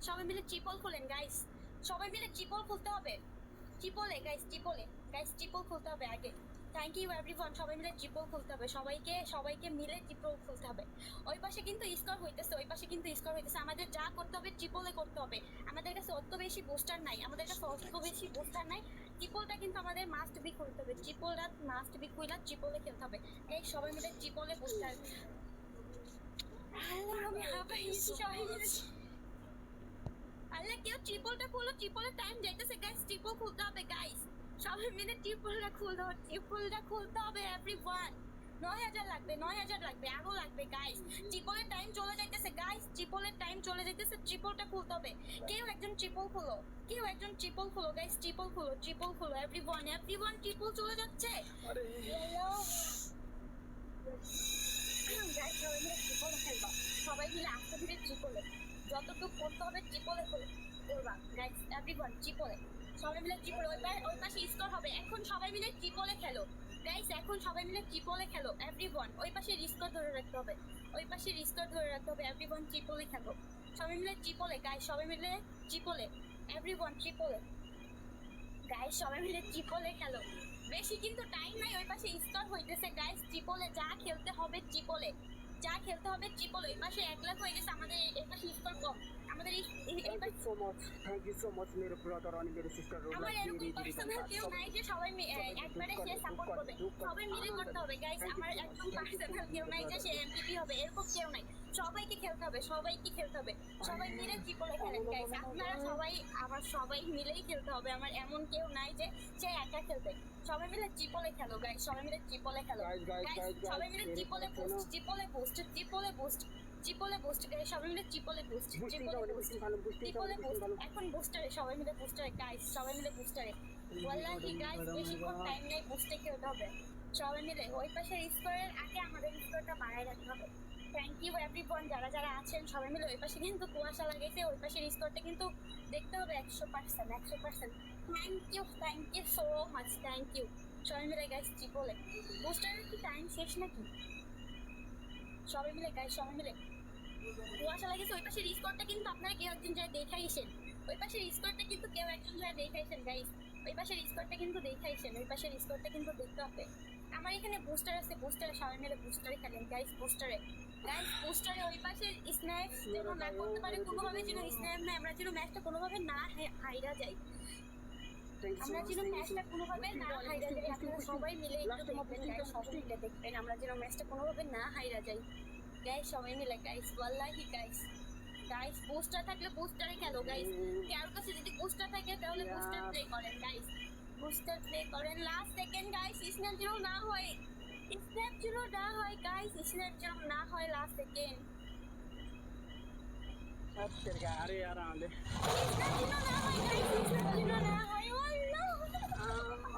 সবাই মিলে ট্রিপল খোলেন গাইস, সবাই মিলে ট্রিপল খুলতে হবে। ট্রিপলে গাইস, ট্রিপলে গাইস, ট্রিপল খুলতে হবে আগে। থ্যাংক ইউ এভরিওয়ান, সবাই মিলে ট্রিপল খুলতে হবে, সবাইকে সবাইকে মিলে ট্রিপল খুলতে হবে। ওই পাশে কিন্তু স্কোর হইতেছে, ওই পাশে কিন্তু স্কোর হইতেছে। আমাদের যা করতে হবে ট্রিপলে করতে হবে। আমাদের কাছে অত বেশি বুস্টার নাই, আমাদের কাছে অত বেশি বুস্টার নাই। ট্রিপলটা কিন্তু আমাদের মাস্ট বি খুলতে হবে, ট্রিপলটা মাস্ট বি খুইলা ট্রিপলে খেলতে হবে। এই সবাই মিলে ট্রিপলে বুস্টার। আমি হাঁপাইছি, সবাই মিলে। আল্লাহ কেউ ট্রিপলটা খুলো, ট্রিপলের টাইম যাইতেছে গাইস, ট্রিপল খুলতে হবে গাইস, সবাই মিলে ট্রিপলটা খুলতে হবে, ট্রিপলটা খুলতে হবে এভরিওয়ান। 9,000 লাগবে, 9,000 লাগবে, আরো লাগবে গাইস। ট্রিপলের টাইম চলে যাইতেছে গাইস, ট্রিপলের টাইম চলে যাইতেছে, ট্রিপলটা খুলতে হবে। কেউ একজন ট্রিপল খুলো, কেউ একজন ট্রিপল খুলো গাইস, ট্রিপল খুলো, ট্রিপল খুলো এভরিওয়ান, এভরিওয়ান ট্রিপল চলে যাচ্ছে। হ্যালো গাইস, সবাই মিলে ট্রিপল খেলবা, সবাই মিলে আস্তে ধীরে ট্রিপলে যতটুকু করতে হবে ট্রিপলে করবা গাইস, এভরিওয়ান ট্রিপলে, সবাই মিলে ট্রিপলে। ওই পাশে স্কোর হবে, এখন সবাই মিলে ট্রিপলে খেলো গাইস, এখন সবাই মিলে ট্রিপলে খেলো এভরিওয়ান। ওই পাশে রিস্কোর ধরে রাখতে হবে, ওই পাশে রিস্কোর ধরে রাখতে হবে এভরিওয়ান, ট্রিপলে খেলো সবাই মিলে ট্রিপলে গাইস, সবাই মিলে ট্রিপলে এভরিওয়ান, ট্রিপলে গাইস, সবাই মিলে ট্রিপলে খেলো। বেশি কিন্তু টাইম নাই, ওই পাশে স্কোর হইতেছে গাইস, ট্রিপলে যা খেলতে হবে ট্রিপলে, যা খেলতে হবে ট্রিপল। ওই পাশে 1 লাখ হয়ে গেছে, আমাদের এই পাশে স্কোর কম, আমাদের এই পাশে Thank you so much, मेरे brother और मेरे sister. আমার এরকম পার্সোনাল কেউ নাই যে সবাই একবারে সে সাপোর্ট করবে, সবাই মিলে করতে হবে গাইস। আমার একদম পার্সোনাল কেউ নাই যে সে এমপিপি হবে, এরকম কেউ নাই। সবাইকে খেলতে হবে, সবাইকে খেলতে হবে, সবাই মিলে ট্রিপলে খেলেন গাইস। আপনারা সবাই, আমার সবাই মিলেই খেলতে হবে, আমার এমন কেউ নাই যে সে একা খেলবে। সবাই মিলে ট্রিপলে খেলো গাইস, সবাই মিলে ট্রিপলে খেলো গাইস, সবাই মিলে ট্রিপলে বুস্ট, ট্রিপলে বুস্ট, ট্রিপলে বুস্ট, ট্রিপলে বুস্ট গাইস, সবাই মিলে ট্রিপলে বুস্ট, ট্রিপলে বুস্ট, ট্রিপলে বুস্ট। এখন বুস্টারে সবাই মিলে বুস্টারে গাইস, সবাই মিলে বুস্টারে। ওয়াল্লাহি গাইস, বেশিক্ষণ টাইম নেই, বুস্টে খেলতে হবে সবাই মিলে। ওই পাশে স্কোরের আগে আমাদের স্কোরটা বাড়ায় রাখতে হবে। থ্যাংক ইউ এভরিওয়ান, যারা যারা আছেন সবাই মিলে। ওই পাশে কিন্তু কুয়াশা লাগাইছে, ওই পাশের স্কোরটা কিন্তু দেখতে হবে 100%, 100%। Thank you so much, thank you সবাই মিলে গাইস। ট্রিপলে বুস্টারের কি টাইম শেষ নাকি? সবাই মিলে গাইস, সবাই মিলে। কুয়াশা লাগেছে, ওই পাশের স্কোরটা কিন্তু আপনারা কেউ একজন যায় দেখাইছেন, ওই পাশের স্কোরটা কিন্তু কেউ একজন যায় দেখাইছেন গাইস, ওই পাশের স্কোরটা কিন্তু দেখাইছেন, ওই পাশের স্কোরটা কিন্তু দেখতে হবে। আমার এখানে বুস্টার আছে, বুস্টারে সবাই মিলে বুস্টারে খেলেন গাইস, বুস্টারে গাইস, বুস্টারে। ওই পাশে স্ন্যাপ যেন না করতে পারে কোনোভাবে, যেন স্ন্যাপ না, আমরা যেন ম্যাচটা কোনোভাবে না হাইরা যাই, আমরা যেন ম্যাচটা কোনোভাবে না হাইরা যাই। আপনারা সবাই মিলে একটু দেখবেন গাইস, সবাই মিলে দেখবেন, আমরা যেন ম্যাচটা কোনোভাবে না হাইরা যাই গাইস, সবাই মিলে গাইস। ওয়াল্লাহি গাইস, গাইস বুস্টার থাকলে বুস্টারে খেলো গাইস। কারোর কাছে যদি বুস্টার থাকে তাহলে বুস্টার প্লে করেন গাইস, বুস্টার প্লে করেন। লাস্ট সেকেন্ড গাইস, স্ন্যাপ যেন না হয়, স্ন্যাপ যেন না হয় গাইস, স্ন্যাপ যেন না হয় লাস্ট সেকেন্ড। अच्छा क्या अरे यार आंधे স্ন্যাপ যেন না হয় গাইস, স্ন্যাপ যেন না হয়।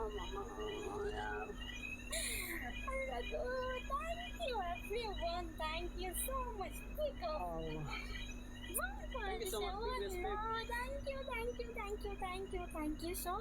আল্লাহ यार thank you everyone, thank you so much. Pick up. Thank you so much, big respect. Thank you, thank you, thank you, thank you, thank you so